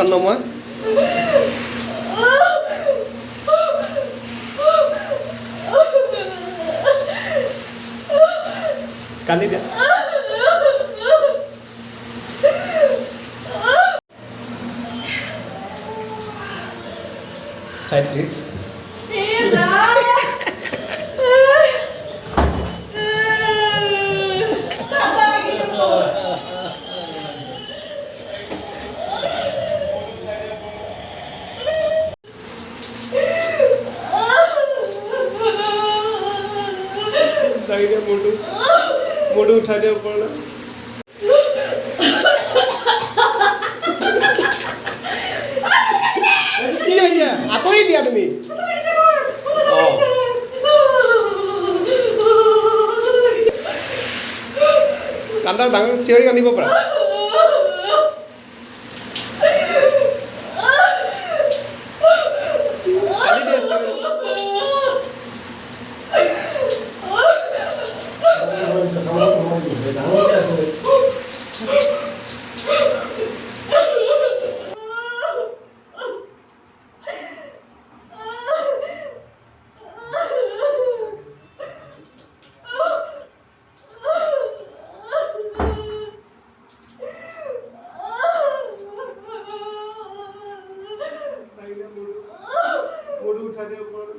হাতখন নমোৱা কান্দি দিয়া Side please. मोटू उठा दे ऊपर ना आतरी दिया तुम्हें कांदा डांगर चियरी कांदिब पारा मोटू उठा दे ऊपर